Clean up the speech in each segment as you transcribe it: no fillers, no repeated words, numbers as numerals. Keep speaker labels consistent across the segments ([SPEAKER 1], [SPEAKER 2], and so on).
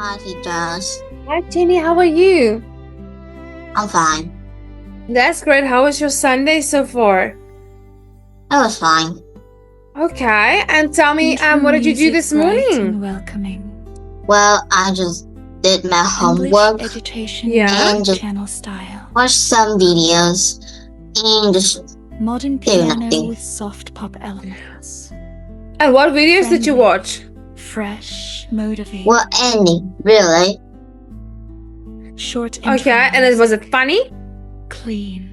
[SPEAKER 1] Hi, teachers.
[SPEAKER 2] Hi, Jenny. How are you?
[SPEAKER 1] I'm fine.
[SPEAKER 2] That's great. How was your Sunday so far?
[SPEAKER 1] It was fine.
[SPEAKER 2] Okay, and tell me, what did you do this morning?
[SPEAKER 3] Welcoming.
[SPEAKER 1] Well, I just did my
[SPEAKER 3] English
[SPEAKER 1] homework
[SPEAKER 3] education
[SPEAKER 2] Yeah.
[SPEAKER 1] and just
[SPEAKER 3] channel style.
[SPEAKER 1] watched some videos and just
[SPEAKER 3] Modern
[SPEAKER 1] do
[SPEAKER 3] piano
[SPEAKER 1] nothing.
[SPEAKER 3] with soft pop elements.
[SPEAKER 2] And what videos did you
[SPEAKER 3] Friendly.
[SPEAKER 2] watch?
[SPEAKER 3] Fresh, motivating.
[SPEAKER 1] Well, any, really.
[SPEAKER 3] Short
[SPEAKER 2] Okay, and was it funny?
[SPEAKER 3] clean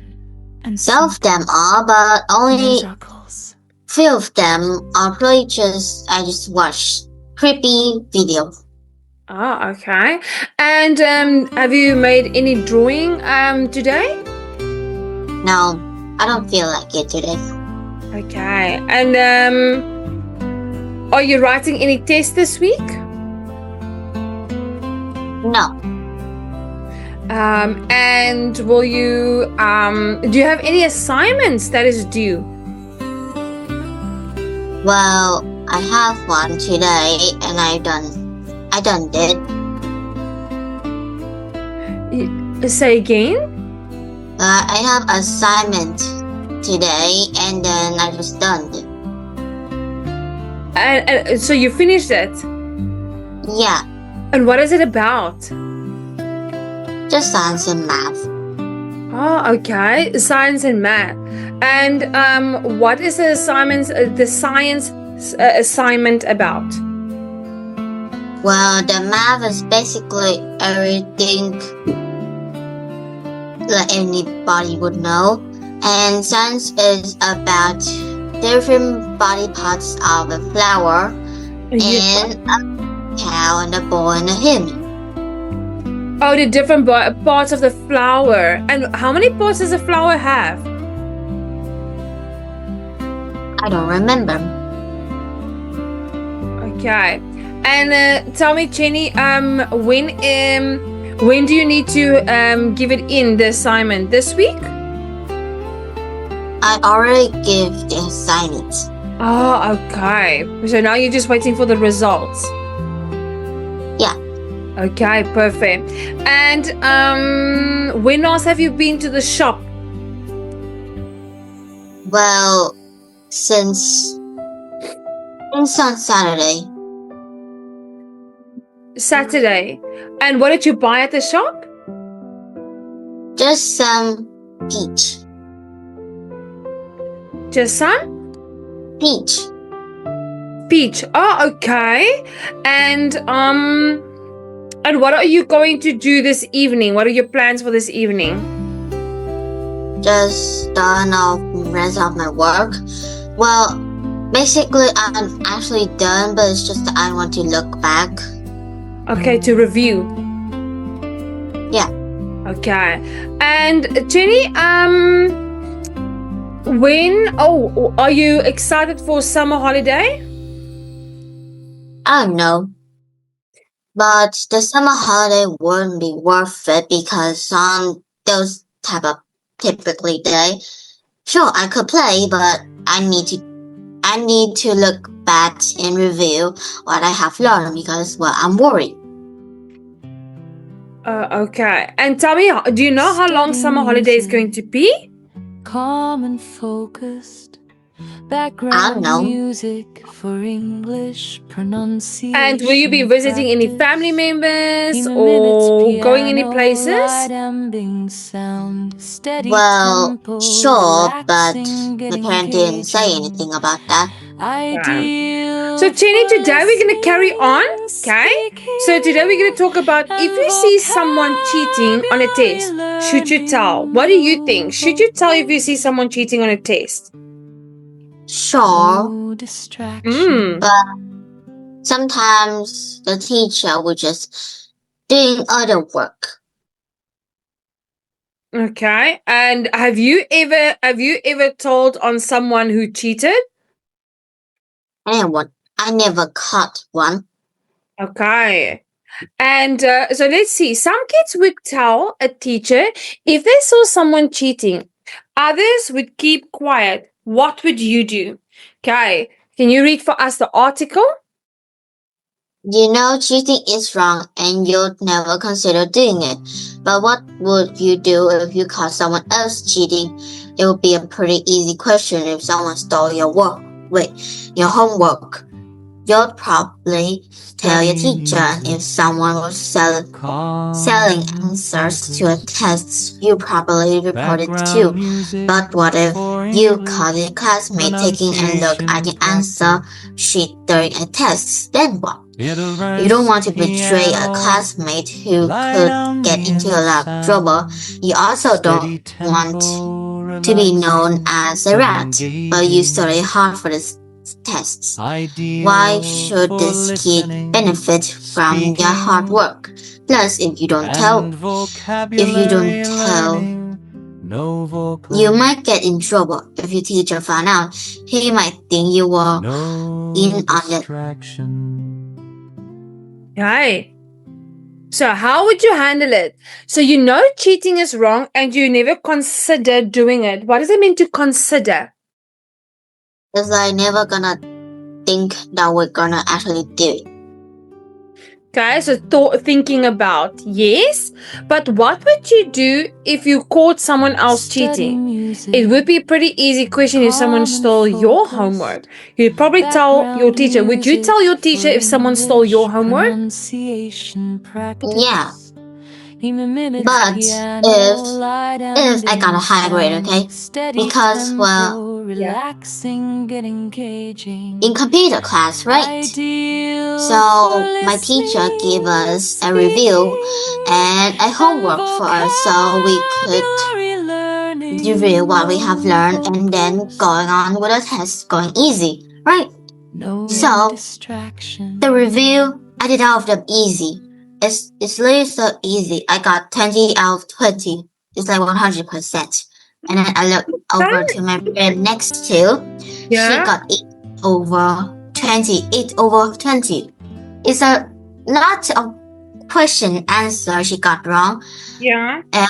[SPEAKER 3] and
[SPEAKER 1] Some of them are, but
[SPEAKER 3] no
[SPEAKER 1] only
[SPEAKER 3] zuckles.
[SPEAKER 1] few of them are really I just watched creepy videos.
[SPEAKER 2] Oh, okay. And have you made any drawing today?
[SPEAKER 1] No, I don't feel like it today.
[SPEAKER 2] Okay. And are you writing any tests this week?
[SPEAKER 1] No,
[SPEAKER 2] And will you do you have any assignments that is due?
[SPEAKER 1] well, I have one today and I done it.
[SPEAKER 2] Say again?
[SPEAKER 1] I have assignment today and then I just done it.
[SPEAKER 2] And so you finished it.
[SPEAKER 1] Yeah,
[SPEAKER 2] And what is it about?
[SPEAKER 1] just science and math.
[SPEAKER 2] Oh, okay. Science and math. And what is the science assignment about?
[SPEAKER 1] Well, the math is basically everything that anybody would know, and science is about different body parts of a flower and a cow and a boy and a hen.
[SPEAKER 2] Oh, the different parts of the flower. And how many parts does a flower have?
[SPEAKER 1] I don't remember.
[SPEAKER 2] Okay. And tell me, Jenny, when do you need to give it in the assignment? This week?
[SPEAKER 1] I already gave the assignment.
[SPEAKER 2] Oh, okay. So now you're just waiting for the results.
[SPEAKER 1] Yeah.
[SPEAKER 2] Okay, perfect. And when else have you been to the shop?
[SPEAKER 1] Well, since on Saturday.
[SPEAKER 2] Saturday. And what did you buy at the shop?
[SPEAKER 1] Just some peach.
[SPEAKER 2] Just some
[SPEAKER 1] Peach.
[SPEAKER 2] peach. Oh, okay. And what are you going to do this evening? What are your plans for this evening?
[SPEAKER 1] Just done off the rest of my work. Well, basically I'm actually done, but it's just that I want to look back.
[SPEAKER 2] Okay, to review.
[SPEAKER 1] Yeah.
[SPEAKER 2] Okay. And Jenny, are you excited for summer holiday?
[SPEAKER 1] I don't know. But the summer holiday wouldn't be worth it because on those type of typically day, sure I could play, but I need to look back and review what I have learned because well I'm worried.
[SPEAKER 2] Okay. And tell me, do you know how long summer holiday is going to be?
[SPEAKER 3] Calm and focused.
[SPEAKER 1] I don't
[SPEAKER 3] Background
[SPEAKER 1] know.
[SPEAKER 3] music for English pronunciation.
[SPEAKER 2] And will you be visiting any family members
[SPEAKER 3] In a
[SPEAKER 2] or
[SPEAKER 3] minute's
[SPEAKER 2] going any
[SPEAKER 3] piano,
[SPEAKER 2] places?
[SPEAKER 3] light ambient sound, steady
[SPEAKER 1] Well,
[SPEAKER 3] tempo,
[SPEAKER 1] sure, but
[SPEAKER 3] relaxing,
[SPEAKER 1] my
[SPEAKER 3] getting
[SPEAKER 1] parents didn't say
[SPEAKER 3] engaging.
[SPEAKER 1] anything about that.
[SPEAKER 3] Ideal
[SPEAKER 2] So Jenny,
[SPEAKER 3] for
[SPEAKER 2] today we're going to carry on,
[SPEAKER 3] listening,
[SPEAKER 2] okay? So today we're going to talk about if you see someone cheating on a test, should you tell? What do you think? Should you tell if you see someone cheating on a test?
[SPEAKER 1] Sure,
[SPEAKER 3] No distraction.
[SPEAKER 1] but sometimes the teacher will just doing other work.
[SPEAKER 2] Okay. And have you ever told on someone who cheated?
[SPEAKER 1] I never caught one.
[SPEAKER 2] Okay. And so let's see. Some kids would tell a teacher if they saw someone cheating. Others would keep quiet. What would you do? Okay. Can you read for us the article?
[SPEAKER 1] You know cheating is wrong and you'd never consider doing it. But what would you do if you caught someone else cheating? It would be a pretty easy question if someone stole your homework. You'd probably tell your teacher. If someone was selling answers to a test, you probably report it too. But what if you caught a classmate taking a look at the answer sheet during a test? Then what? You don't want to betray a classmate who could get into a lot of trouble. You also don't want to be known as a rat, but you study hard for the tests. Why should this kid benefit from your hard work? Plus, if you don't tell, you might get in trouble. If your teacher found out, he might think you were in on it.
[SPEAKER 2] Right. So how would you handle it? So you know cheating is wrong and you never consider doing it. What does it mean to consider?
[SPEAKER 1] It's like never gonna think that we're gonna actually do it.
[SPEAKER 2] Okay, so thinking about, yes, but what would you do if you caught someone else cheating? It would be a pretty easy question if someone stole your homework. You'd probably tell your teacher. Would you tell your teacher if someone stole your homework?
[SPEAKER 1] Yeah. But if I got a high grade, okay? Because, well, in computer class, right? So my teacher gave us a review and a homework for us so we could review what we have learned and then going on with the test going easy, right? So the review, I did all of them easy. It's literally so easy. I got 20 out of 20. It's like 100%. And then I looked over to my friend next to. She got 8 over 20. 8 over 20. It's a lot of question answer she got wrong.
[SPEAKER 2] Yeah.
[SPEAKER 1] And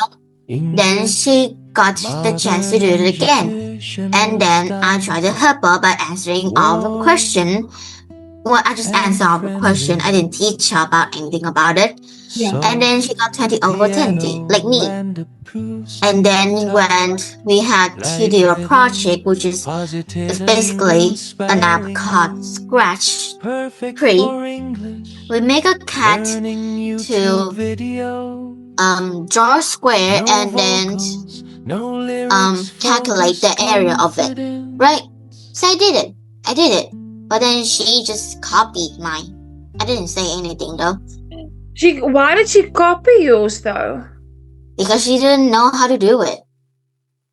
[SPEAKER 1] then she got the chance to do it again. And then I tried to help her by answering all the question. Well, I just answered all the question. I didn't teach her about anything about it.
[SPEAKER 2] Yeah.
[SPEAKER 1] And then she got 20 over 20, like me. And then when we had to do a project, which is basically an app called Scratch Tree, we make a cat to draw a square and then calculate the area of it, right? So I did it. But then she just copied mine. I didn't say anything though.
[SPEAKER 2] Why did she copy yours though?
[SPEAKER 1] Because she didn't know how to do it.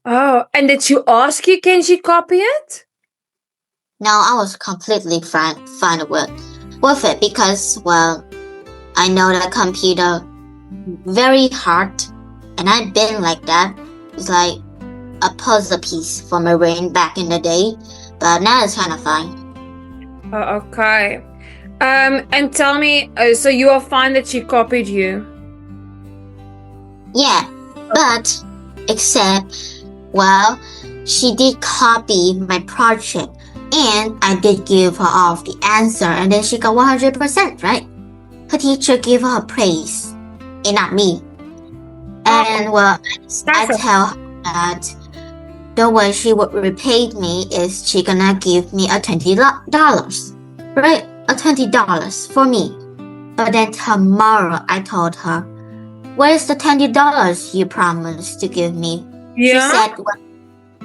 [SPEAKER 2] Oh, and did she ask you, can she copy it?
[SPEAKER 1] No, I was completely fine with it because, well, I know that computer very hard and I've been like that. It's like a puzzle piece for my brain back in the day, but now it's kind of fine.
[SPEAKER 2] Oh, okay. And tell me, so you are fine that she copied you?
[SPEAKER 1] Yeah, but except, well, she did copy my project and I did give her all of the answer and then she got 100%, right? Her teacher gave her praise and not me. And well, I tell her that the way she would repay me is she gonna give me a $20, right? A $20 for me. But then tomorrow I told her, where's the $20 you promised to give me?
[SPEAKER 2] Yeah.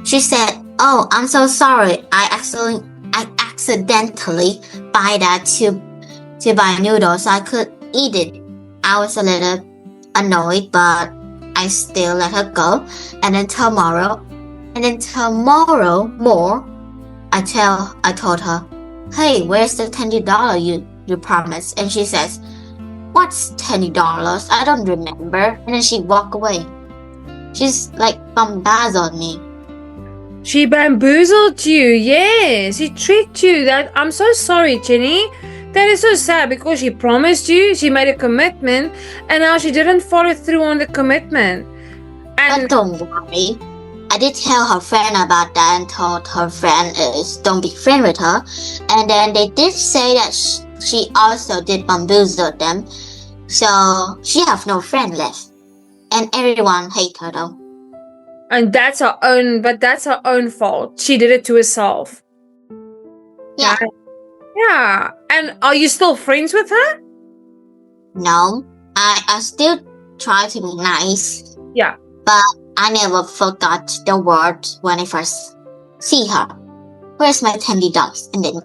[SPEAKER 1] She said, oh, I'm so sorry. I accidentally buy that to buy noodles so I could eat it. I was a little annoyed, but I still let her go. And then tomorrow more, I told her, hey, where's the $20 you promised? And she says, what's $20? I don't remember. And then she walked away. She's like bamboozled me.
[SPEAKER 2] She bamboozled you, yes. She tricked you. I'm so sorry, Jenny. That is so sad because she promised you, she made a commitment, and now she didn't follow through on the commitment.
[SPEAKER 1] But don't worry. I did tell her friend about that and told her friend don't be friend with her. And then they did say that she also did bamboozle them, so she have no friend left, and everyone hate her though.
[SPEAKER 2] And that's her own fault. She did it to herself.
[SPEAKER 1] Yeah.
[SPEAKER 2] Yeah. And are you still friends with her?
[SPEAKER 1] No, I still try to be nice.
[SPEAKER 2] Yeah.
[SPEAKER 1] But I never forgot the word when I first see her. Where's my $10? And then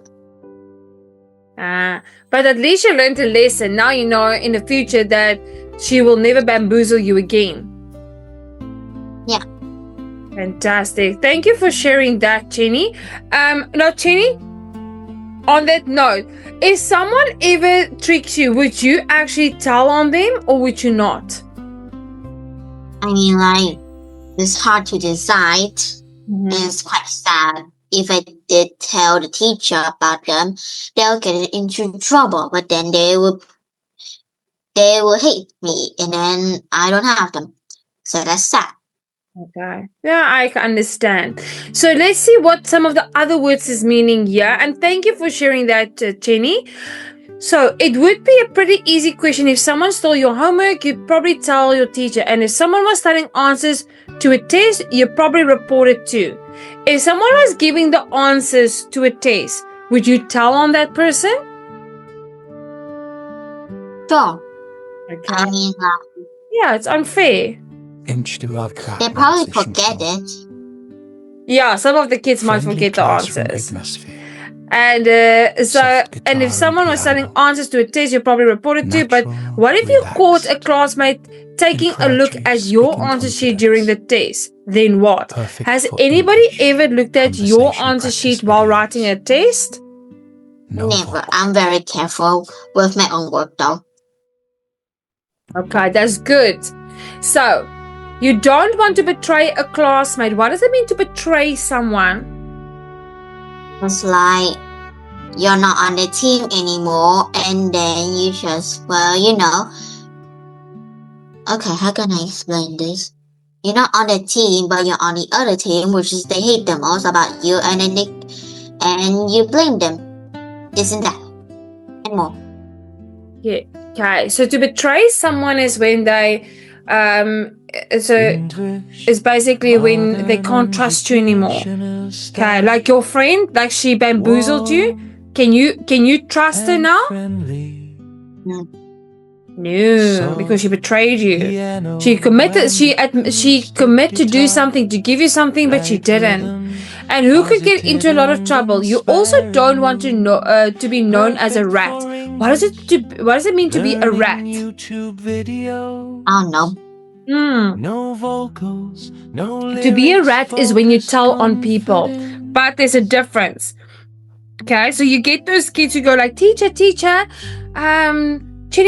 [SPEAKER 2] but at least you learned a lesson. Now you know in the future that she will never bamboozle you again.
[SPEAKER 1] Yeah.
[SPEAKER 2] Fantastic. Thank you for sharing that, Jenny. Now, Jenny, on that note, if someone ever tricks you, would you actually tell on them or would you not?
[SPEAKER 1] I mean, like, it's hard to decide. It's quite sad. If I did tell the teacher about them, they'll get into trouble, but then they will hate me, and then I don't have them. So that's sad.
[SPEAKER 2] Okay. Yeah, I can understand. So let's see what some of the other words is meaning here. And thank you for sharing that, Jenny. So it would be a pretty easy question. If someone stole your homework, you'd probably tell your teacher. And if someone was studying answers to a test, you'd probably report it too. If someone was giving the answers to a test, would you tell on that person?
[SPEAKER 1] Sure.
[SPEAKER 2] Okay.
[SPEAKER 1] I mean,
[SPEAKER 2] Yeah, it's unfair.
[SPEAKER 1] they probably forget it.
[SPEAKER 2] Yeah, some of the kids might forget the answers. And and if someone was studying answers to a test, you probably report it too. But what if you caught a classmate taking a look at your answer sheet during the test? Then what? Has anybody ever looked at your answer sheet while writing a test?
[SPEAKER 1] Never. I'm very careful with my own work though.
[SPEAKER 2] Okay, that's good. So, you don't want to betray a classmate. What does it mean to betray someone?
[SPEAKER 1] It's like you're not on the team anymore, and then you just, okay, how can I explain this? You're not on the team, but you're on the other team, which is they hate the most about you, and then you blame them. Isn't that? And more.
[SPEAKER 2] Yeah. Okay. So to betray someone is when they it's basically when they can't trust you anymore. Okay, like your friend, like she bamboozled you. Can you trust her now? No, because she betrayed you. She committed to do something, to give you something, but she didn't. And who could get into a lot of trouble? You also don't want to know to be known as a rat. What does it mean to be a rat?
[SPEAKER 1] I don't know.
[SPEAKER 2] To be a rat is when you tell on people, but there's a difference. Okay, so you get those kids who go like, teacher, Chinny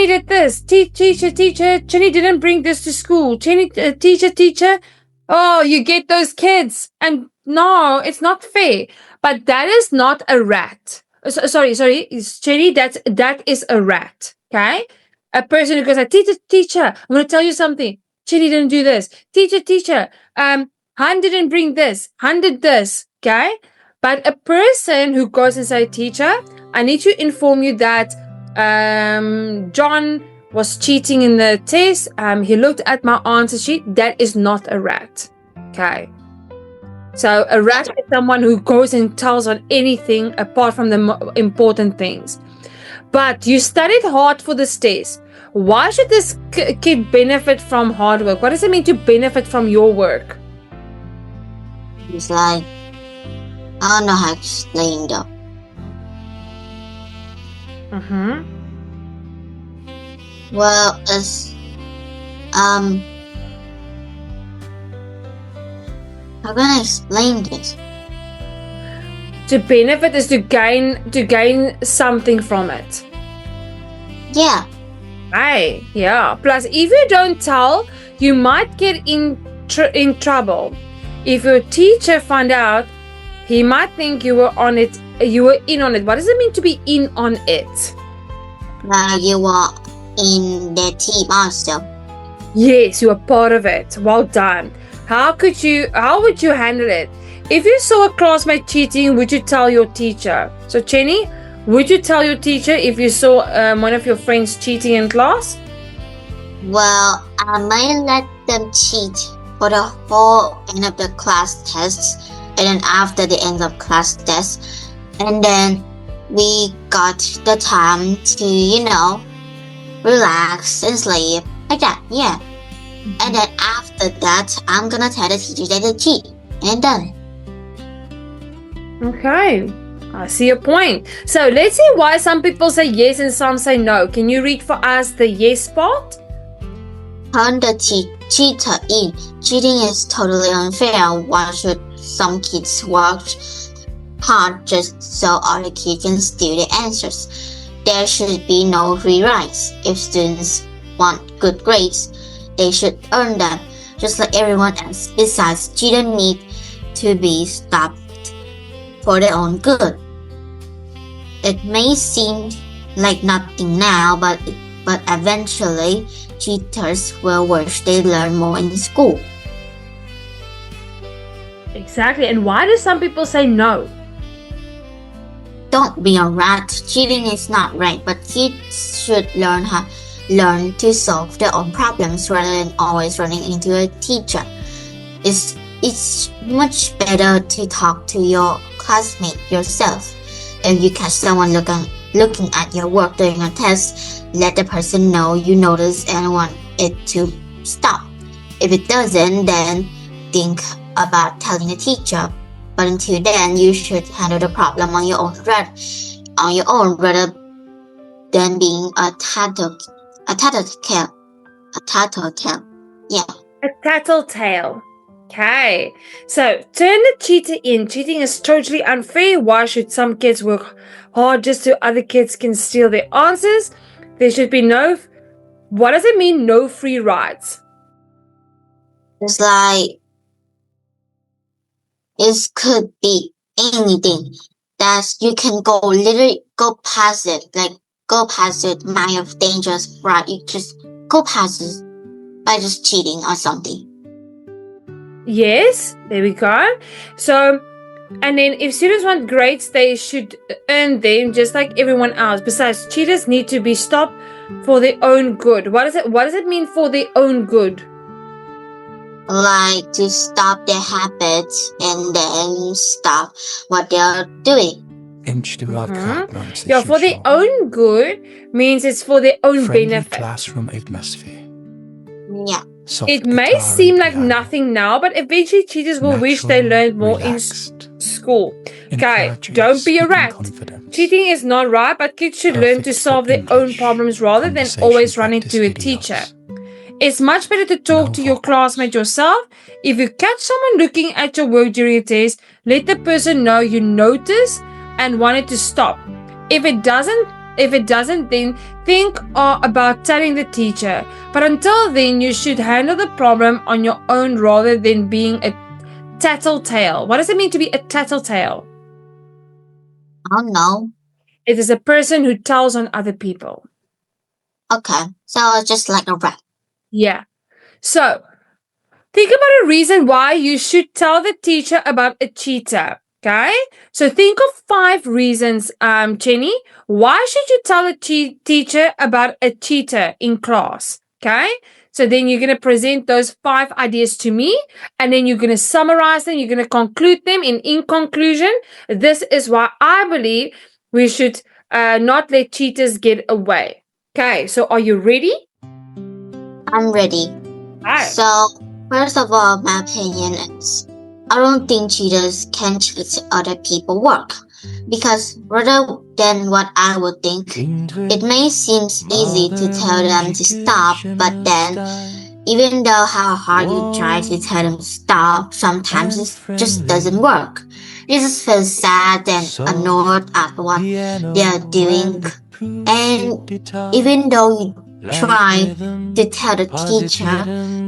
[SPEAKER 2] did this. Teacher, Chinny didn't bring this to school. Teacher. Oh, you get those kids, and no, it's not fair. But that is not a rat. Sorry, it's Chinny. That is a rat. Okay, a person who goes like, teacher, I'm going to tell you something. Chinny didn't do this. Teacher, Han didn't bring this. Han did this. Okay? But a person who goes and says, teacher, I need to inform you that John was cheating in the test. He looked at my answer sheet. That is not a rat. Okay? So a rat is someone who goes and tells on anything apart from the important things. But you studied hard for this test. Why should this kid benefit from hard work? What does it mean to benefit from your work?
[SPEAKER 1] It's like, I don't know how to explain though. Well, it's how can I explain this?
[SPEAKER 2] To benefit is to gain something from it.
[SPEAKER 1] Yeah.
[SPEAKER 2] Right. Yeah. Plus, if you don't tell, you might get in trouble. If your teacher found out, he might think you were on it. You were in on it. What does it mean to be in on it?
[SPEAKER 1] You were in the team also.
[SPEAKER 2] Yes, you are part of it. Well done. How would you handle it? If you saw a classmate cheating, would you tell your teacher? So, Chenny, Would you tell your teacher if you saw one of your friends cheating in class?
[SPEAKER 1] Well, I might let them cheat for the whole end of the class tests, and then after the end of class tests, and then we got the time to, relax and sleep. Like that, yeah. And then after that, I'm gonna tell the teacher that they cheat. And done.
[SPEAKER 2] Okay, I see your point. So let's see why some people say yes and some say no. Can you read for us the yes part?
[SPEAKER 1] Turn the cheater in. Cheating is totally unfair. Why should some kids work hard just so other kids can steal the answers? There should be no free rides. If students want good grades, they should earn them, just like everyone else. Besides, cheaters need to be stopped for their own good. It may seem like nothing now, but eventually, cheaters will wish they learn more in school.
[SPEAKER 2] Exactly. And why do some people say no?
[SPEAKER 1] Don't be a rat. Cheating is not right, but kids should learn to solve their own problems rather than always running into a teacher. It's much better to talk to your classmate yourself. If you catch someone looking at your work during a test, let the person know you notice and want it to stop. If it doesn't, then think about telling the teacher. But until then, you should handle the problem on your own rather than being a tattletale. Yeah.
[SPEAKER 2] A tattletale. Okay. So turn the cheater in. Cheating is totally unfair. Why should some kids work hard just so other kids can steal their answers? There should be no. What does it mean, no free rides?
[SPEAKER 1] It's like it could be anything that you can go past it, mind of dangerous, right? You just go past it by just cheating or something.
[SPEAKER 2] Yes, there we go. So, and then if students want grades, they should earn them just like everyone else. Besides, cheaters need to be stopped for their own good. What does it mean for their own good?
[SPEAKER 1] Like to stop their habits and then stop what they're doing.
[SPEAKER 2] Yeah, for their own good means it's for their own benefit.
[SPEAKER 4] Classroom atmosphere.
[SPEAKER 1] Yeah.
[SPEAKER 2] It may seem like nothing now, but eventually cheaters will wish they learned more in school. Okay, don't be a rat. Cheating is not right, but kids should learn to solve their own problems rather than always running to a teacher. It's much better to talk to your classmate yourself. If you catch someone looking at your work during a test, let the person know you notice and wanted to stop. If it doesn't, then think about telling the teacher. But until then, you should handle the problem on your own rather than being a tattletale. What does it mean to be a tattletale?
[SPEAKER 1] I don't know.
[SPEAKER 2] It is a person who tells on other people.
[SPEAKER 1] Okay, so it's just like a rat.
[SPEAKER 2] Yeah. So, think about a reason why you should tell the teacher about a cheater. Okay? So, think of 5 reasons, Jenny. Why should you tell a teacher about a cheater in class? Okay? So, then you're going to present those 5 ideas to me, and then you're going to summarize them. You're going to conclude them. And in conclusion, this is why I believe we should not let cheaters get away. Okay? So, are you ready?
[SPEAKER 1] I'm ready.
[SPEAKER 2] Hi.
[SPEAKER 1] So, first of all, my opinion is I don't think cheaters can cheat other people's work. Because rather than what I would think, it may seem easy to tell them to stop, but then even though how hard you try to tell them to stop, sometimes it just doesn't work. You just feel sad and annoyed at what they're doing. And even though you try to tell the teacher,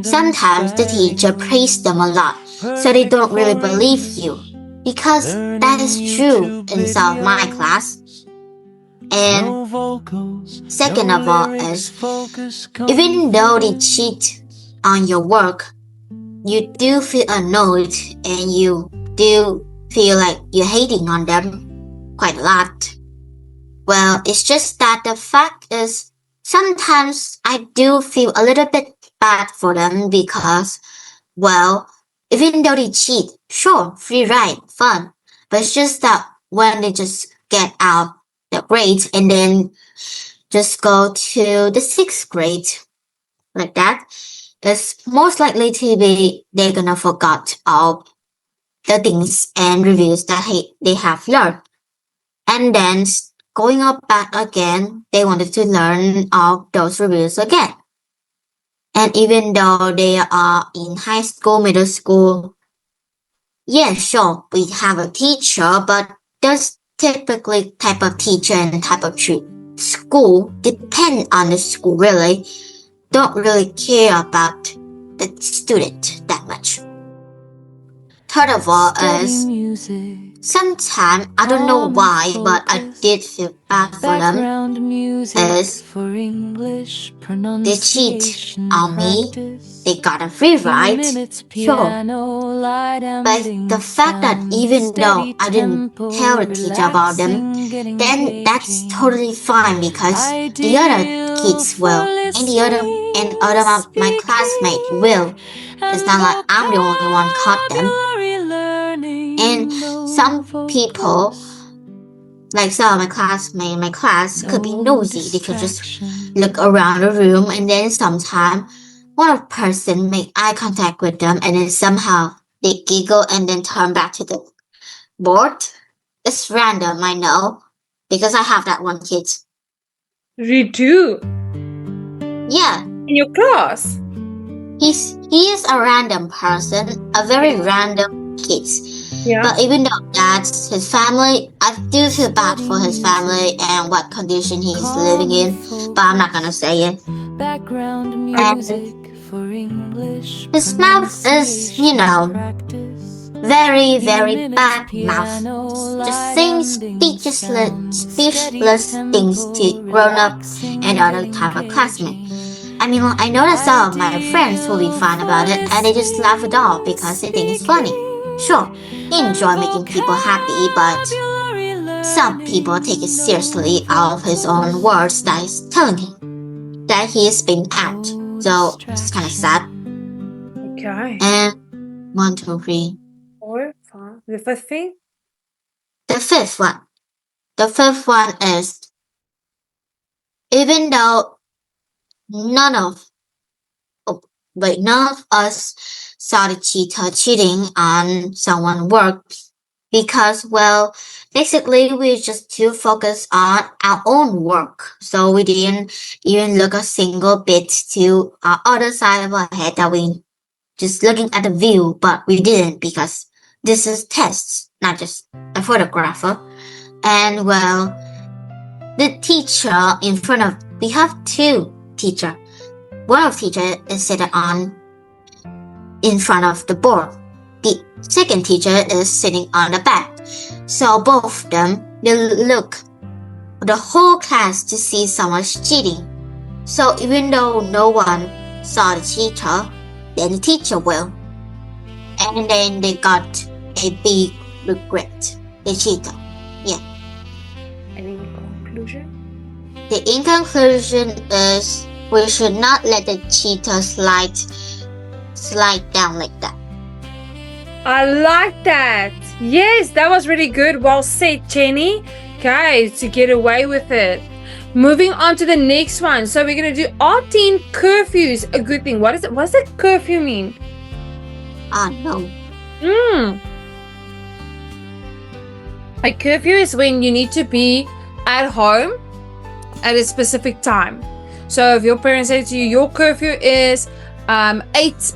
[SPEAKER 1] sometimes the teacher praises them a lot, so they don't really believe you. Because that is true in some of my class. And second of all is, even though they cheat on your work, you do feel annoyed and you do feel like you're hating on them quite a lot. Well, it's just that the fact is sometimes I do feel a little bit bad for them because, well, even though they cheat, sure, free ride, fun. But it's just that when they just get out the grades and then just go to the sixth grade like that, it's most likely to be they're gonna forget all the things and reviews that they have learned. And then going up back again, they wanted to learn all those reviews again. And even though they are in high school, middle school, yeah, sure, we have a teacher, but there's typically type of teacher and type of school depend on the school really. Don't really care about the student that much. Third of all is sometimes I don't know why, but I did feel bad for them. Is they cheat on me. They got a free ride, sure. But the fact that even though I didn't tell the teacher about them, then that's totally fine because the other kids will, and other of my classmates will. It's not like I'm the only one caught them. And some people, like some of my classmates in my class, could be nosy. They could just look around the room, and then sometimes one person make eye contact with them, and then somehow they giggle and then turn back to the board. It's random, I know, because I have that one kid.
[SPEAKER 2] You do?
[SPEAKER 1] Yeah.
[SPEAKER 2] In your class?
[SPEAKER 1] He is a random person, a very random kid.
[SPEAKER 2] Yeah.
[SPEAKER 1] But even though that's his family, I do feel bad for his family and what condition he's living in. But I'm not gonna say it. And his mouth is, very, very bad mouth. Just saying speechless things to grown-ups and other type of classmates. I mean, I know that some of my friends will be fine about it and they just laugh it off because they think it's funny. Sure, he enjoys making people happy, but some people take it seriously out of his own words that he's telling him that he is being out. So it's kind of sad.
[SPEAKER 2] Okay.
[SPEAKER 1] And 1, 2, 3,
[SPEAKER 2] 4, 5. The fifth thing?
[SPEAKER 1] The fifth one. The fifth one is even though none of us saw the cheater cheating on someone's work because, well, basically we just too focused on our own work. So we didn't even look a single bit to our other side of our head that we just looking at the view, but we didn't because this is tests, not just a photographer. And well, the teacher in front of, we have two teachers. One of the teacher is sitting on in front of the board. The second teacher is sitting on the back. So both of them, they look the whole class to see someone's cheating. So even though no one saw the cheater, then the teacher will. And then they got a big regret. The cheater. Yeah.
[SPEAKER 2] Any conclusion?
[SPEAKER 1] The in conclusion is we should not let the cheater slide down like that.
[SPEAKER 2] I like that. Yes, that was really good. Well said, Jenny. Guys, to get away with it. Moving on to the next one. So we're going to do are teen curfews a good thing? What is it? What does a curfew mean?
[SPEAKER 1] No.
[SPEAKER 2] A curfew is when you need to be at home at a specific time. So if your parents say to you, your curfew is 8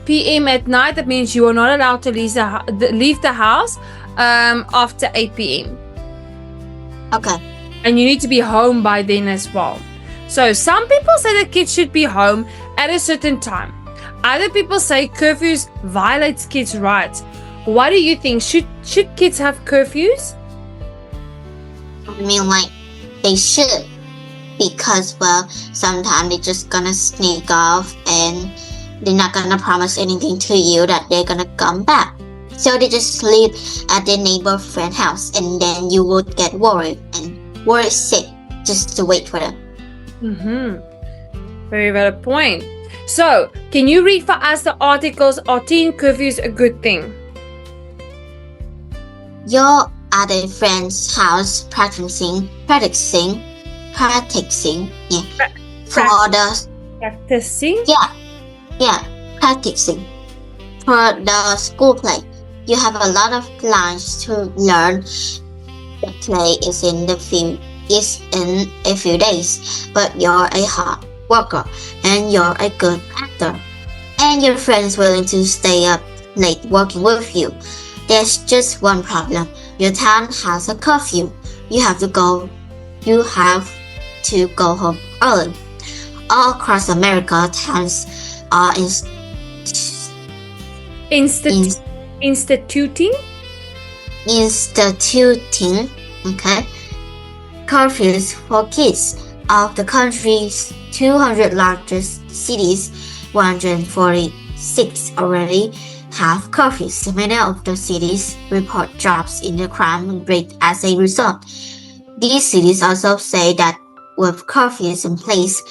[SPEAKER 2] p.m. at night, that means you are not allowed to leave the house after 8 p.m.
[SPEAKER 1] Okay.
[SPEAKER 2] And you need to be home by then as well. So some people say that kids should be home at a certain time. Other people say curfews violates kids' rights. What do you think? Should kids have curfews?
[SPEAKER 1] I mean, like, they should. Because, well, sometimes they're just gonna sneak off and they're not gonna promise anything to you that they're gonna come back. So they just sleep at their neighbor friend house and then you would get worried and worried sick. just to wait for them.
[SPEAKER 2] Very valid point. So, can you read for us the articles? Are teen curfews a good thing?
[SPEAKER 1] You're at a friend's house practicing, yeah, for the
[SPEAKER 2] Practicing?
[SPEAKER 1] practicing for the school play. You have a lot of lines to learn. The play is in a few days, but you're a hard worker and you're a good actor, and your friend's willing to stay up late working with you. There's just one problem. Your town has a curfew. You have to go home early. All across America, towns are
[SPEAKER 2] Instituting?
[SPEAKER 1] instituting curfews for kids. Of the country's 200 largest cities, 146 already have curfews. Many of the cities report drops in the crime rate as a result. These cities also say that with curfews in place,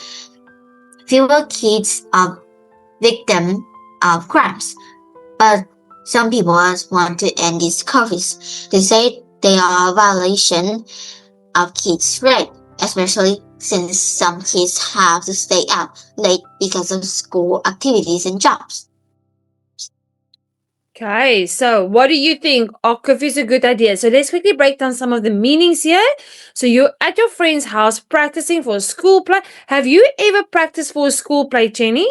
[SPEAKER 1] fewer kids are victims of crimes. But some people want to end these curfews. They say they are a violation of kids' rights, especially since some kids have to stay up late because of school activities and jobs.
[SPEAKER 2] Okay, so what do you think? Are curfews a good idea? So let's quickly break down some of the meanings here. So you're at your friend's house practicing for a school play. Have you ever practiced for a school play, Jenny?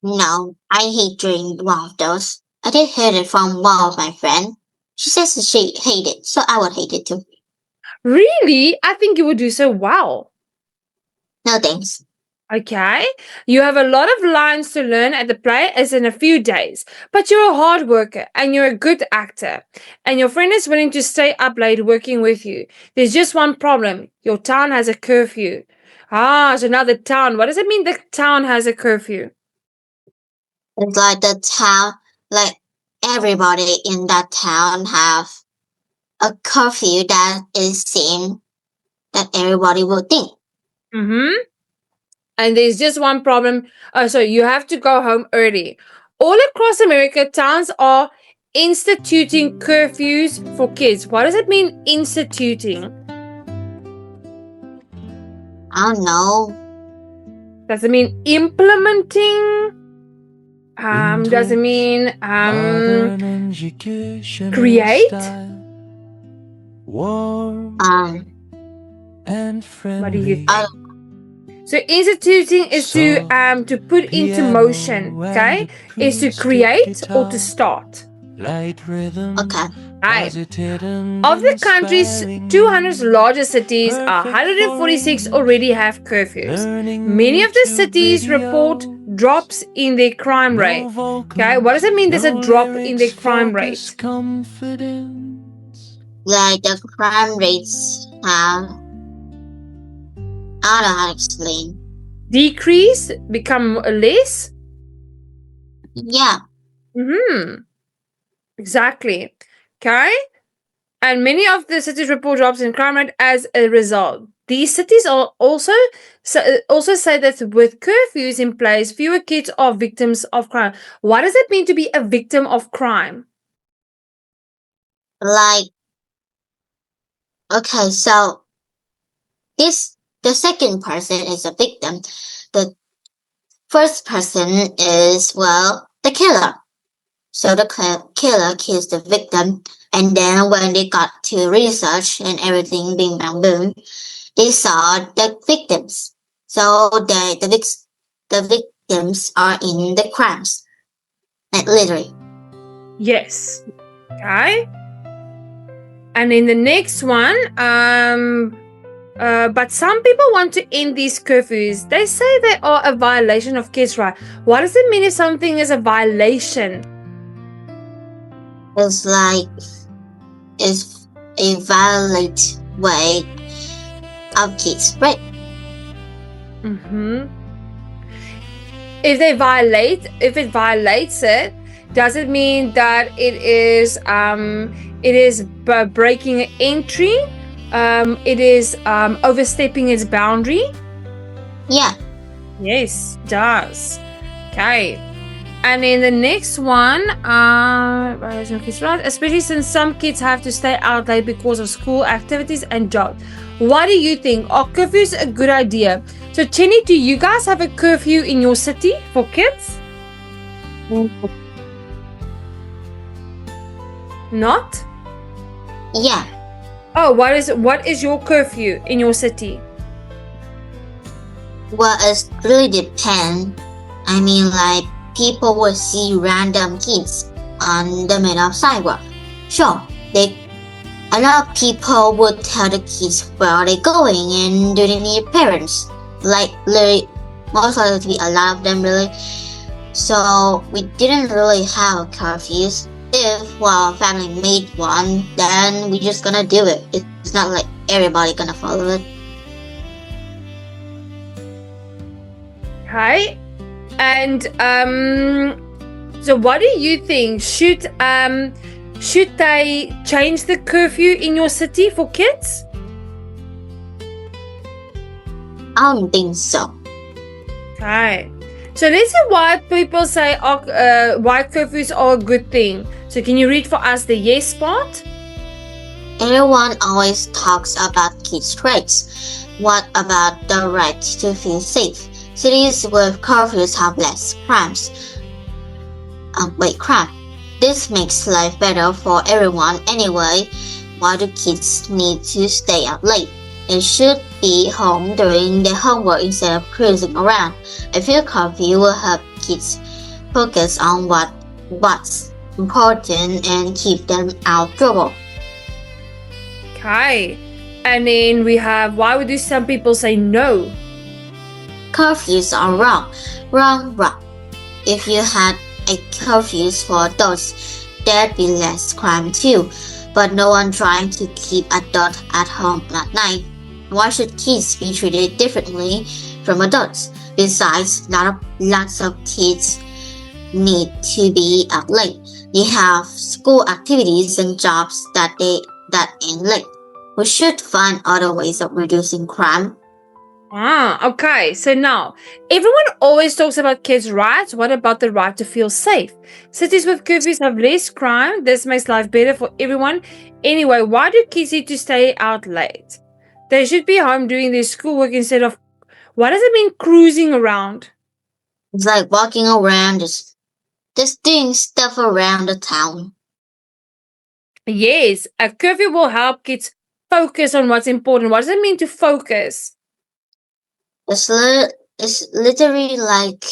[SPEAKER 1] No, I hate doing one of those. I did hear it from one of my friends. She says she hated it, so I would hate it too.
[SPEAKER 2] Really? I think you would do so well.
[SPEAKER 1] No thanks.
[SPEAKER 2] Okay, you have a lot of lines to learn at the play as in a few days, but you're a hard worker and you're a good actor, and your friend is willing to stay up late working with you. There's just one problem. Your town has a curfew. So now the town. What does it mean the town has a curfew?
[SPEAKER 1] It's like the town, like everybody in that town have a curfew that is same that everybody would think.
[SPEAKER 2] And there's just one problem. So you have to go home early. All across America, towns are instituting curfews for kids. What does it mean, instituting?
[SPEAKER 1] I don't know.
[SPEAKER 2] Does it mean implementing? Does it mean create? What do you think? So instituting is to put into motion, okay? Is to create or to start.
[SPEAKER 1] Okay.
[SPEAKER 2] Right. Of the country's 200 largest cities, 146 already have curfews. Many of the cities report drops in their crime rate. Okay, what does it mean there's a drop in their crime rate?
[SPEAKER 1] Like the crime rates have, I don't know how to explain.
[SPEAKER 2] Decrease, become less?
[SPEAKER 1] Yeah.
[SPEAKER 2] Exactly. Okay. And many of the cities report drops in crime rate as a result. These cities are also say that with curfews in place, fewer kids are victims of crime. What does it mean to be a victim of crime?
[SPEAKER 1] Like, okay, so the second person is a victim. The first person is, well, the killer. So the killer kills the victim, and then when they got to research and everything being bang boom, they saw the victims. So the victims are in the crimes, like literally.
[SPEAKER 2] Yes. Okay. And in the next one, but some people want to end these curfews. They say they are a violation of kids' rights. What does it mean if something is a violation?
[SPEAKER 1] It's like it's a violent way of kids' right?
[SPEAKER 2] If it violates it, does it mean that it is breaking an entry, it is overstepping its boundary.
[SPEAKER 1] Yeah.
[SPEAKER 2] Yes, does. Okay. And then the next one, especially since some kids have to stay out late because of school activities and jobs. What do you think? Are curfews a good idea? So, Chenny, do you guys have a curfew in your city for kids? Not?
[SPEAKER 1] Yeah.
[SPEAKER 2] Oh, what is your curfew in your city?
[SPEAKER 1] Well, it really depends. I mean, like, people will see random kids on the middle of sidewalk. Sure, a lot of people would tell the kids where they're going and do they need parents. Like, literally, most likely a lot of them really. So we didn't really have curfews. If our family made one, then we're just gonna do it. It's not like everybody gonna follow it.
[SPEAKER 2] Okay. And so what do you think? Should they change the curfew in your city for kids?
[SPEAKER 1] I don't think so.
[SPEAKER 2] Okay. So let's see why people say why curfews are a good thing. So can you read for us the yes part?
[SPEAKER 1] Everyone always talks about kids' rights. What about the right to feel safe? Cities with curfews have less crimes. Crime. This makes life better for everyone anyway. Why do kids need to stay out late? They should be home doing their homework instead of cruising around. I feel curfew will help kids focus on what's important and keep them out of trouble.
[SPEAKER 2] Okay. And then we have, why would some people say no?
[SPEAKER 1] Curfews are wrong. Wrong. If you had a curfews for adults, there'd be less crime too. But no one trying to keep adults at home at night. Why should kids be treated differently from adults? Besides, lots of kids need to be out late. They have school activities and jobs that end late. We should find other ways of reducing crime.
[SPEAKER 2] Okay. So now, everyone always talks about kids' rights. What about the right to feel safe? Cities with curfews have less crime. This makes life better for everyone. Anyway, why do kids need to stay out late? They should be home doing their schoolwork instead of, what does it mean, cruising around?
[SPEAKER 1] It's like walking around, just doing stuff around the town.
[SPEAKER 2] Yes, a curfew will help kids focus on what's important. What does it mean to focus?
[SPEAKER 1] It's literally like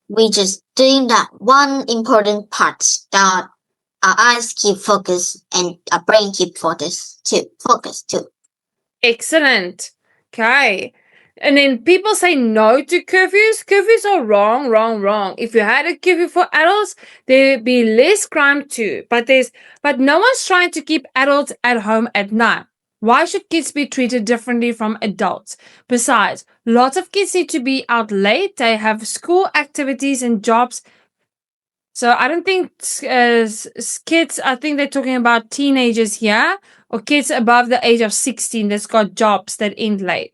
[SPEAKER 1] we just doing that one important part that our eyes keep focused and our brain keep focus too.
[SPEAKER 2] Excellent. Okay. And then people say no to curfews. Curfews are wrong. If you had a curfew for adults, there would be less crime too. But no one's trying to keep adults at home at night. Why should kids be treated differently from adults? Besides, lots of kids need to be out late. They have school activities and jobs. So I don't think kids, I think they're talking about teenagers here or kids above the age of 16 that's got jobs that end late.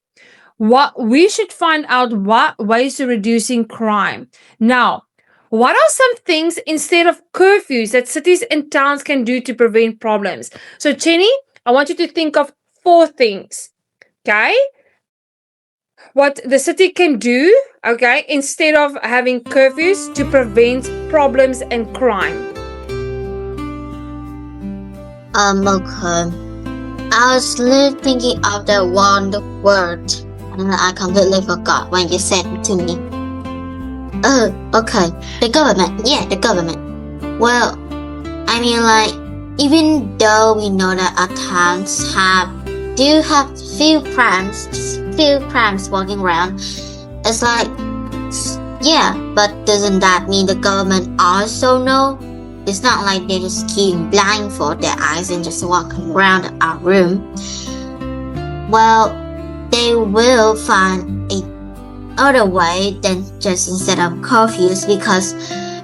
[SPEAKER 2] We should find out what ways to reducing crime. Now, what are some things instead of curfews that cities and towns can do to prevent problems? So, Chenny, I want you to think of 4 things. Okay? What the city can do, okay, instead of having curfews to prevent problems and crime.
[SPEAKER 1] Okay. I was literally thinking of the one word and I completely forgot when you said it to me. Oh, okay. The government. Yeah, the government. Well, I mean, like, even though we know that our towns do have few crimes walking around, it's like, yeah, but doesn't that mean the government also know? It's not like they just keep blindfold their eyes and just walking around our room. Well, they will find a other way than just instead of curfews because,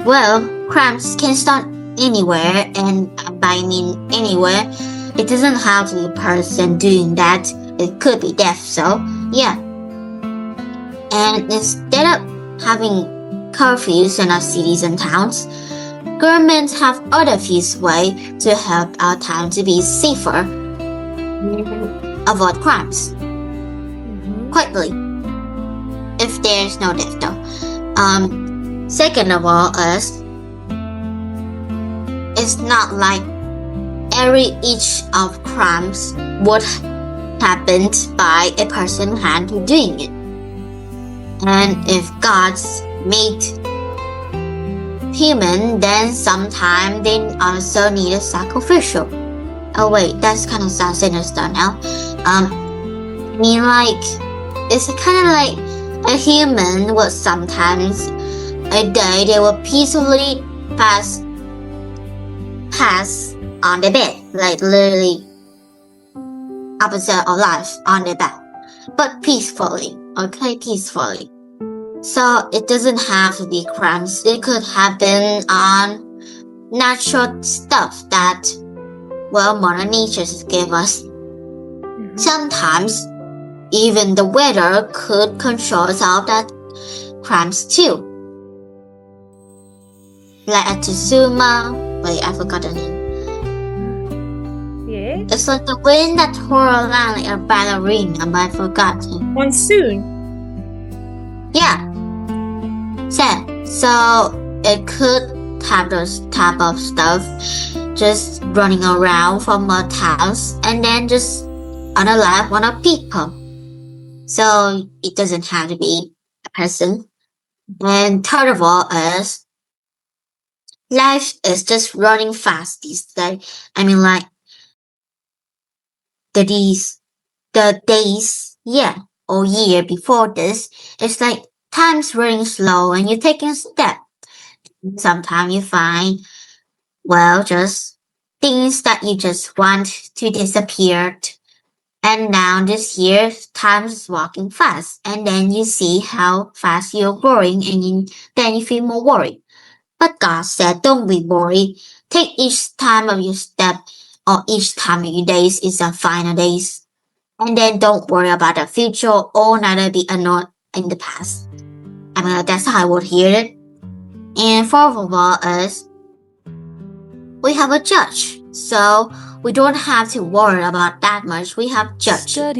[SPEAKER 1] well, crimes can start anywhere, and by mean anywhere, it doesn't have to be a person doing that. It could be death. So yeah. And instead of having curfews in our cities and towns, governments have other few ways to help our town to be safer, avoid crimes quickly, if there's no death though. Second of all is, it's not like every each of crimes would happen by a person hand doing it. And if God's made human, then sometimes they also need a sacrificial. Oh wait, that's kind of sounds sinister now. I mean, like, it's kind of like a human would sometimes a day they will peacefully pass on the bed, like literally opposite of life on the bed, but peacefully, okay, peacefully. So it doesn't have to be crimes. It could happen on natural stuff that, well, Mother Nature gave us. Sometimes even the weather could control some of that crimes too. Like at Tsuma, wait, I forgot the name.
[SPEAKER 2] Yeah.
[SPEAKER 1] It's like the wind that tore around like a ballerina, but I forgot it.
[SPEAKER 2] Monsoon.
[SPEAKER 1] Yeah. So it could have those type of stuff just running around from a house and then just unalive one of people. So it doesn't have to be a person. And third of all is, life is just running fast these days. I mean, like the days, yeah, or year before this, it's like time's running slow and you're taking a step. Sometimes you find, well, just things that you just want to disappear. And now this year, time is walking fast. And then you see how fast you're growing and then you feel more worried. But God said, don't be worried. Take each time of your step or each time of your days is a final days. And then don't worry about the future or neither be annoyed in the past. I mean, that's how I would hear it. And fourth of all is, we have a judge. So we don't have to worry about that much. We have judge. A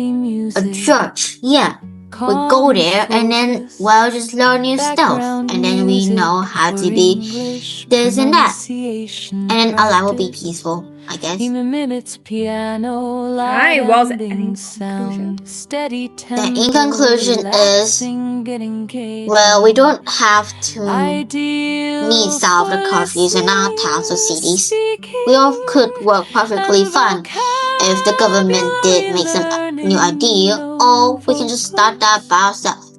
[SPEAKER 1] judge, yeah. We go there and then, well, just learn new stuff. And then we know how to be this and that. And then our life will be peaceful, I guess.
[SPEAKER 2] Right, well,
[SPEAKER 1] in conclusion is, well, we don't have to need solve the curfews in our towns or cities. We all could work perfectly fine if the government did make some new idea, or we can just start that by ourselves.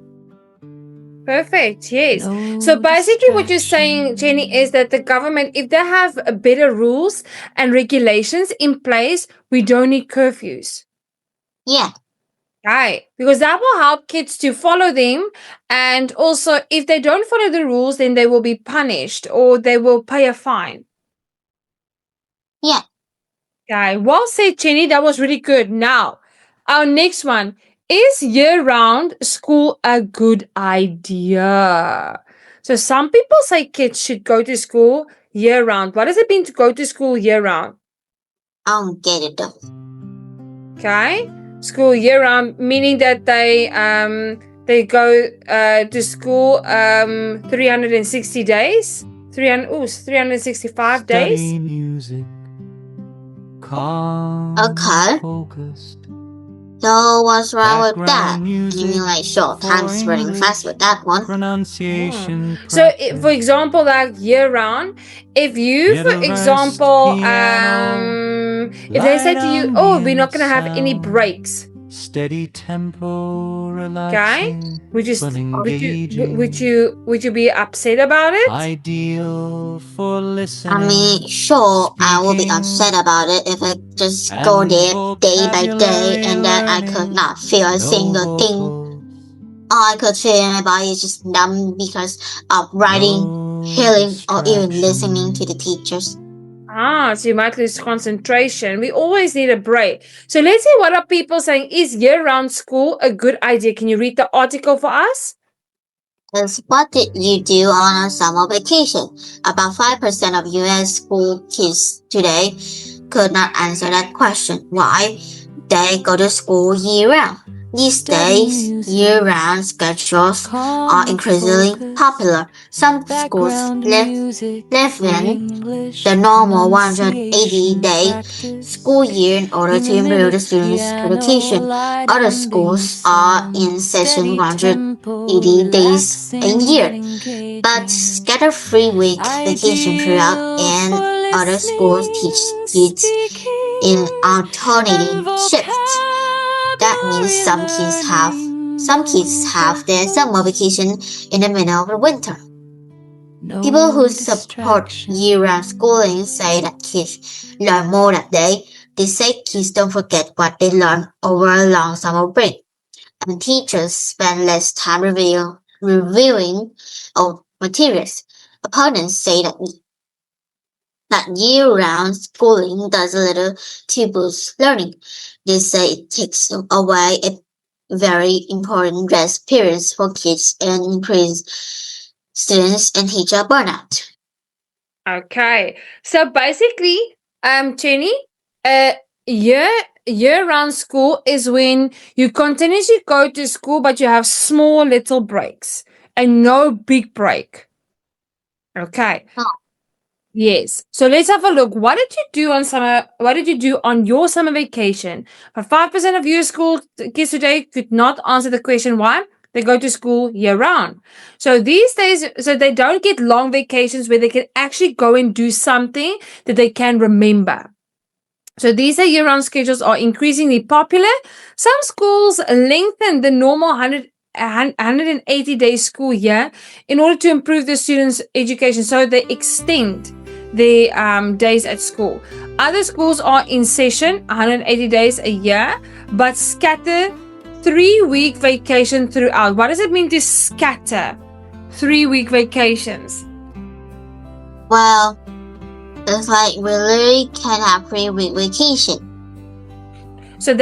[SPEAKER 2] Perfect, yes. So basically what you're saying, Jenny, is that the government, if they have better rules and regulations in place, we don't need curfews.
[SPEAKER 1] Yeah.
[SPEAKER 2] Right, because that will help kids to follow them. And also, if they don't follow the rules, then they will be punished or they will pay a fine.
[SPEAKER 1] Yeah.
[SPEAKER 2] Okay, well said, Jenny. That was really good. Now, our next one. Is year-round school a good idea? So some people say kids should go to school year-round. What does it mean to go to school year-round?
[SPEAKER 1] I don't get it though.
[SPEAKER 2] Okay, school year-round, meaning that they go to school 360 days. 365 days.
[SPEAKER 3] Music,
[SPEAKER 1] Okay.
[SPEAKER 3] Focused.
[SPEAKER 1] So what's wrong with that? You mean like, sure, time's running fast with that one.
[SPEAKER 3] Pronunciation.
[SPEAKER 2] So, for example, like year round, if you, for example, if they say to you, oh, we're not going to have any breaks.
[SPEAKER 3] Steady tempo,
[SPEAKER 2] Okay,
[SPEAKER 3] relaxing,
[SPEAKER 2] would you be upset about it?
[SPEAKER 3] Ideal for listening.
[SPEAKER 1] I mean, sure, I will be upset about it if I just go there day by day and then I could not feel a single thing. All I could feel in my body is just numb because of writing, hearing, or even listening to the teachers.
[SPEAKER 2] So you might lose concentration. We always need a break. So let's see what are people saying. Is year-round school a good idea? Can you read the article for us?
[SPEAKER 1] Is what did you do on a summer vacation? About 5% of US school kids today could not answer that question. Why? They go to school year round. These days, year round schedules are increasingly popular. Some schools lessen the normal 180-day school year in order to improve the students' education. Other schools are in session 180 days a year, but scatter 3-week vacation throughout, and other schools teach kids in alternating shifts. That means some kids have their summer vacation in the middle of the winter. People who support year-round schooling say that kids learn more that day. They say kids don't forget what they learn over a long summer break, and teachers spend less time reviewing old materials. Opponents say that year-round schooling does a little to boost learning. They say it takes away a very important rest periods for kids and increase students and teacher burnout.
[SPEAKER 2] Okay. So basically, Jenny, uh, year year-round school is when you continuously go to school, but you have small little breaks and no big break. Okay.
[SPEAKER 1] Oh,
[SPEAKER 2] Yes. So let's have a look. What did you do on summer? What did you do on your summer vacation? But 5% of your school kids today could not answer the question. Why? They go to school year round. So these days, so they don't get long vacations where they can actually go and do something that they can remember. So these year-round schedules are increasingly popular. Some schools lengthen the normal 180-day school year in order to improve the students' education. So they extend the days at school. Other schools are in session 180 days a year, but scatter 3-week vacation throughout. What does it mean to scatter 3-week vacations?
[SPEAKER 1] well, it's like we literally can have 3-week vacation.
[SPEAKER 2] So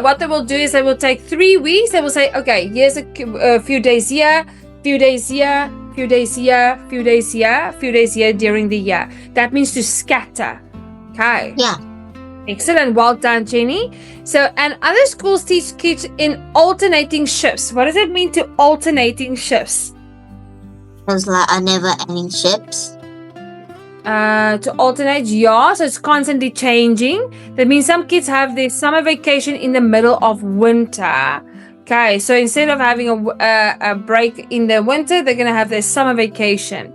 [SPEAKER 2] what they will do is they will take 3 weeks. They will say, okay, here's a few days here, few days here, few days here, few days here, few days here during the year. That means to scatter. Okay.
[SPEAKER 1] Yeah,
[SPEAKER 2] Excellent. Well done, Jenny. So, and other schools teach kids in alternating shifts. What does it mean to alternating shifts?
[SPEAKER 1] it's like a never-ending ships.
[SPEAKER 2] To alternate, yeah, so it's constantly changing. That means some kids have their summer vacation in the middle of winter. Okay, so instead of having a break in the winter, they're going to have their summer vacation.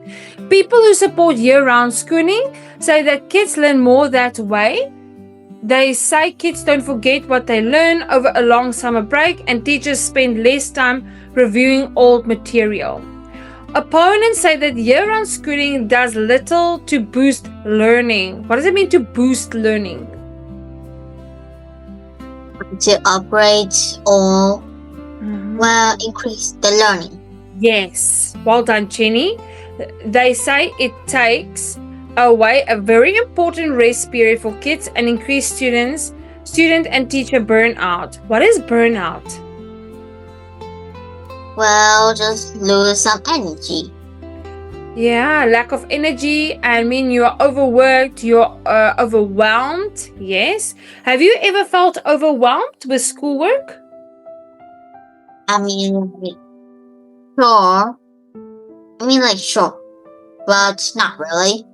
[SPEAKER 2] People who support year-round schooling say that kids learn more that way. They say kids don't forget what they learn over a long summer break, and teachers spend less time reviewing old material. Opponents say that year-round schooling does little to boost learning. What does it mean to boost learning?
[SPEAKER 1] To upgrade or well increase the learning.
[SPEAKER 2] Yes. Well done, Jenny. They say it takes away a very important rest period for kids and increase student and teacher burnout. What is burnout?
[SPEAKER 1] Well, just lose some energy.
[SPEAKER 2] Yeah, lack of energy. I mean, you are overworked, you're overwhelmed. Yes. Have you ever felt overwhelmed with schoolwork?
[SPEAKER 1] I mean, sure. Sure, but not really.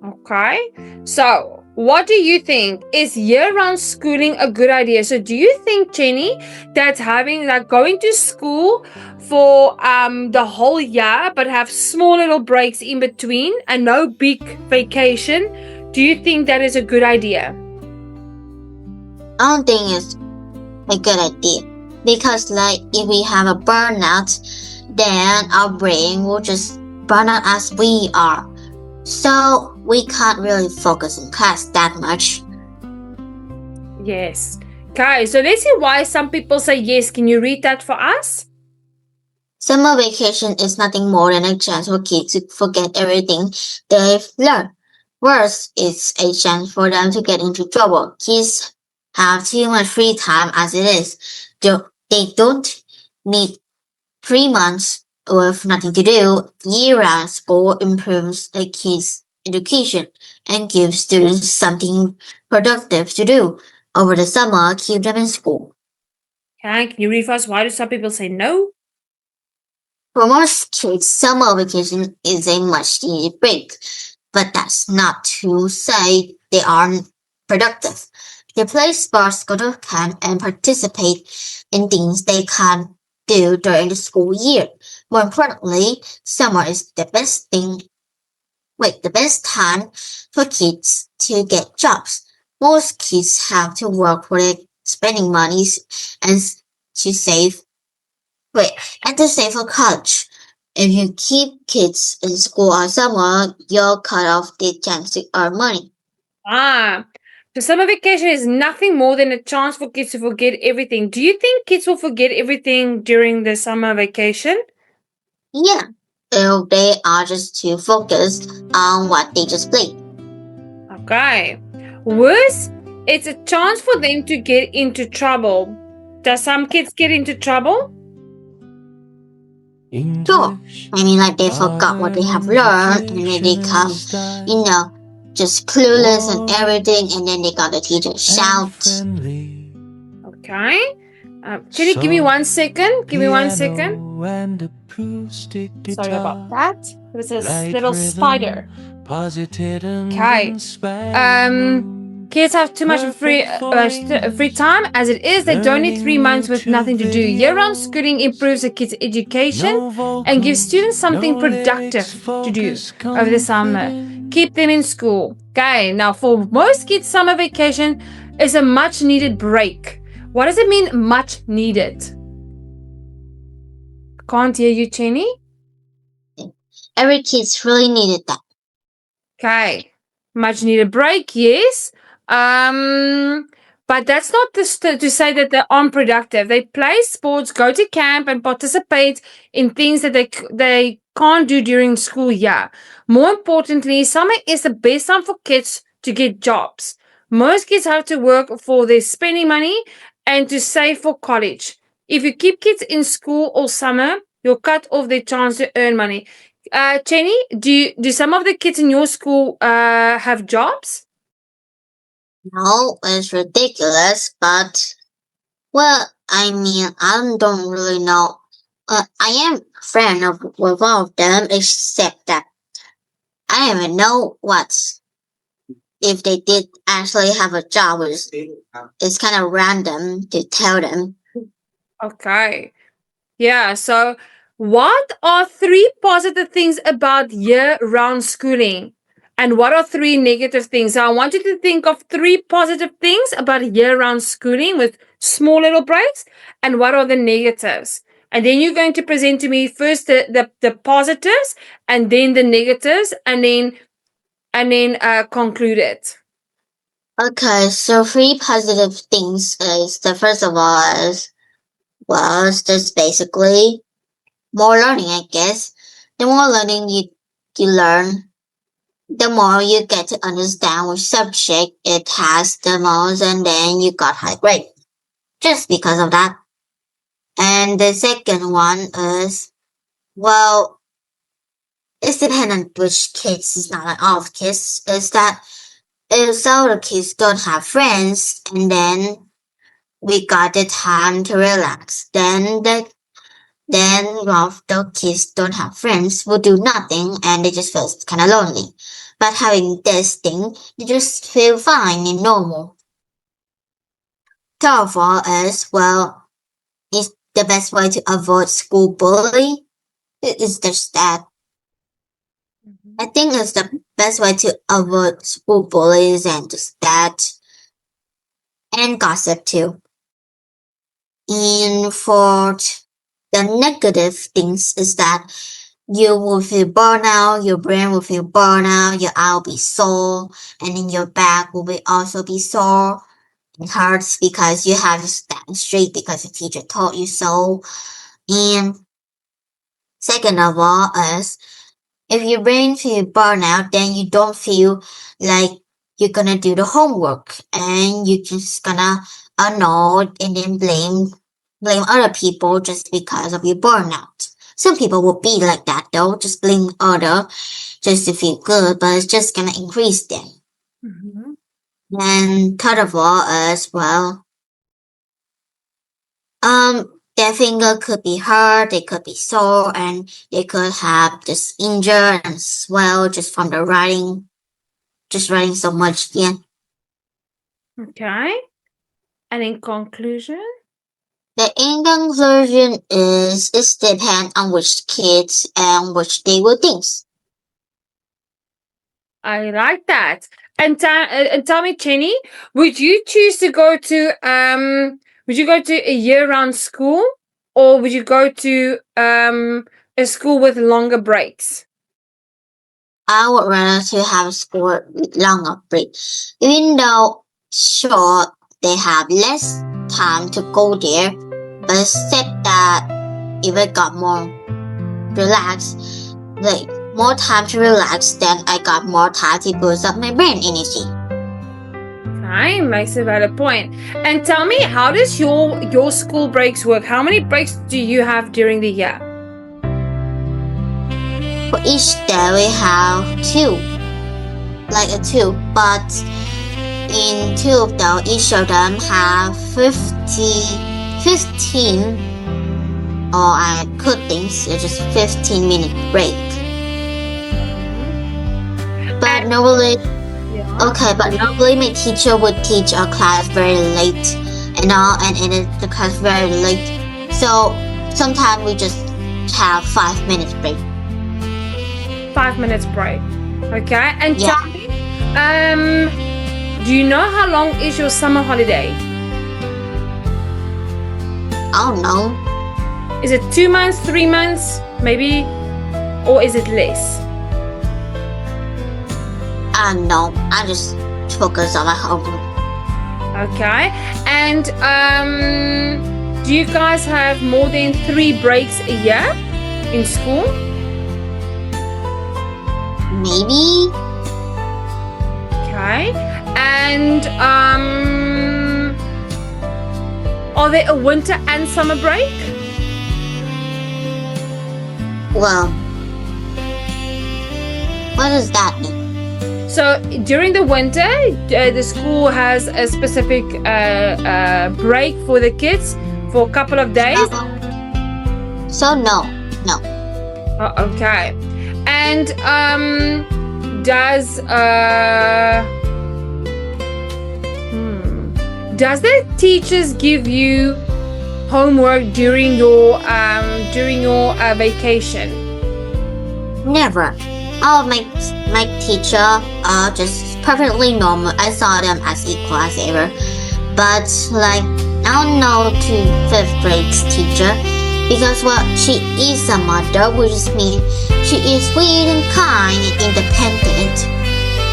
[SPEAKER 2] Okay. So, what do you think? Is year-round schooling a good idea? So, do you think, Jenny, that going to school for the whole year, but have small little breaks in between and no big vacation, do you think that is a good idea?
[SPEAKER 1] I don't think it's a good idea because, if we have a burnout, then our brain will just burn out as we are. So we can't really focus in class that much.
[SPEAKER 2] Yes. Okay, so let's see why some people say yes. Can you read that for us?
[SPEAKER 1] Summer vacation is nothing more than a chance for kids to forget everything they've learned. Worse, it's a chance for them to get into trouble. Kids have too much free time as it is. They don't need 3 months with nothing to do. Year-round school improves a kid's education and gives students something productive to do. Over the summer, keep them in school.
[SPEAKER 2] Can you read for us? Why do some people say no?
[SPEAKER 1] For most kids, summer vacation is a much needed break, but that's not to say they aren't productive. They play sports, go to camp, and participate in things they can't do during the school year. More importantly, summer is the best time for kids to get jobs. Most kids have to work for their spending monies and to save Wait, and to save for college. If you keep kids in school all summer, you'll cut off their chance to earn money.
[SPEAKER 2] Ah, so summer vacation is nothing more than a chance for kids to forget everything. Do you think kids will forget everything during the summer vacation?
[SPEAKER 1] Yeah, if they are just too focused on what they just played.
[SPEAKER 2] Okay. Worse, it's a chance for them to get into trouble. Does some kids get into trouble?
[SPEAKER 1] Sure, like they forgot what they have learned and then they become, just clueless and everything, and then they got the teacher shout.
[SPEAKER 2] Okay. Jenny, give me 1 second. Give me 1 second. Sorry about that. This is a little spider. Okay. Kids have too much free time. As it is, they don't need 3 months with nothing to do. Year-round schooling improves a kid's education and gives students something productive to do over the summer. Keep them in school. Okay. Now, for most kids, summer vacation is a much-needed break. What does it mean, much needed? Can't hear you, Jenny.
[SPEAKER 1] Every kid's really needed that.
[SPEAKER 2] Okay. Much needed break, yes. But that's not to say that they're unproductive. They play sports, go to camp, and participate in things that they can't do during school year. More importantly, summer is the best time for kids to get jobs. Most kids have to work for their spending money and to save for college. If you keep kids in school all summer, you'll cut off their chance to earn money. Jenny, do some of the kids in your school have jobs?
[SPEAKER 1] No, it's ridiculous, but, I don't really know. I am a friend with one of them, except that I don't even know if they did actually have a job. It's kind of random to tell them.
[SPEAKER 2] Okay. Yeah, so what are 3 positive things about year-round schooling? And what are 3 negative things? So I want you to think of 3 positive things about year-round schooling with small little breaks. And what are the negatives? And then you're going to present to me first the positives and then the negatives and then conclude it.
[SPEAKER 1] Okay, so 3 positive things is the first of all it's just basically more learning, I guess. The more learning you learn, the more you get to understand which subject it has the most, and then you got high grade. Just because of that. And the second one is, it's dependent on which kids. It's not like all of kids. Is that if some of the kids don't have friends, and then we got the time to relax, then well, the kids don't have friends, will do nothing, and they just feel kind of lonely. But having this thing, you just feel fine and normal. Third of all is, it's the best way to avoid school bullying. It is just that. I think it's the best way to avoid school bullies and just that, and gossip too. And fourth, the negative things is that you will feel burnout, your brain will feel burnout, your eye will be sore, and then your back will also be sore. It hurts because you have to stand straight because the teacher told you so. And second of all is If your brain feels burnout, then you don't feel like you're gonna do the homework, and you just gonna annoy and then blame other people just because of your burnout. Some people will be like that though, just blame other just to feel good, but it's just gonna increase them.
[SPEAKER 2] Mhm.
[SPEAKER 1] And third of all, as well, their finger could be hurt, they could be sore, and they could have just injured and swell just from the writing, just writing so much. Yeah.
[SPEAKER 2] Okay. And in conclusion,
[SPEAKER 1] The in conclusion is it depends on which kids and which they will think.
[SPEAKER 2] I like that. And tell me, Chenny, would you choose to go to a year-round school, or would you go to a school with longer breaks?
[SPEAKER 1] I would rather to have a school with longer break, even though sure they have less time to go there, but except that if I got more relaxed, like more time to relax, then I got more time to boost up my brain energy.
[SPEAKER 2] Okay, makes a valid point. And tell me, how does your school breaks work? How many breaks do you have during the year?
[SPEAKER 1] For each day we have two, like a two, but in two of them, each of them have 15, or I could think it's just 15-minute break. But normally, okay, but normally my teacher would teach our class very late and end the class very late. So sometimes we just have 5 minutes break.
[SPEAKER 2] 5 minutes break. Okay, and
[SPEAKER 1] Yeah.
[SPEAKER 2] tell me, do you know how long is your summer holiday?
[SPEAKER 1] I don't know.
[SPEAKER 2] Is it 2 months, 3 months, maybe, or is it less?
[SPEAKER 1] I don't know. I just focus on my homework.
[SPEAKER 2] Okay, and do you guys have more than 3 breaks a year in school?
[SPEAKER 1] Maybe.
[SPEAKER 2] Okay, and are there a winter and summer break?
[SPEAKER 1] Well, what does that mean?
[SPEAKER 2] So during the winter, the school has a specific break for the kids for a couple of days.
[SPEAKER 1] So no.
[SPEAKER 2] Okay, and does the teachers give you homework during your vacation?
[SPEAKER 1] Never. Oh, my teacher just perfectly normal. I saw them as equal as ever. But like I don't know to 5th grade teacher because well she is a mother, which means she is sweet and kind and independent.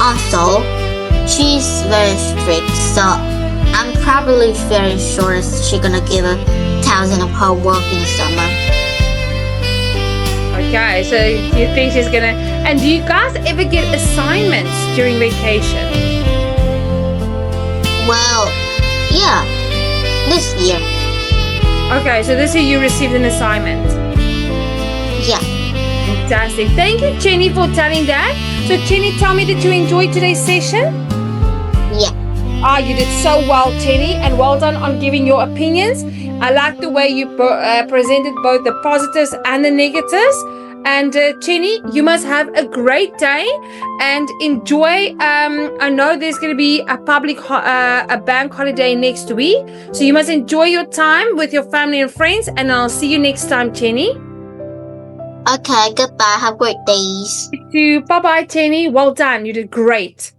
[SPEAKER 1] Also, she's very strict, so I'm probably very sure she's gonna give 1,000 of her work in the summer.
[SPEAKER 2] Okay, so you think she's gonna... And do you guys ever get assignments during vacation?
[SPEAKER 1] Well, yeah, this year.
[SPEAKER 2] Okay, so this year you received an assignment.
[SPEAKER 1] Yeah.
[SPEAKER 2] Fantastic. Thank you, Jenny, for telling that. So, Jenny, tell me, did you enjoy today's session?
[SPEAKER 1] Yeah.
[SPEAKER 2] You did so well, Jenny, and well done on giving your opinions. I like the way you presented both the positives and the negatives. And Jenny, you must have a great day and enjoy. I know there's going to be a bank holiday next week, so you must enjoy your time with your family and friends. And I'll see you next time, Jenny.
[SPEAKER 1] Okay, goodbye. Have great days.
[SPEAKER 2] Bye bye, Jenny. Well done. You did great.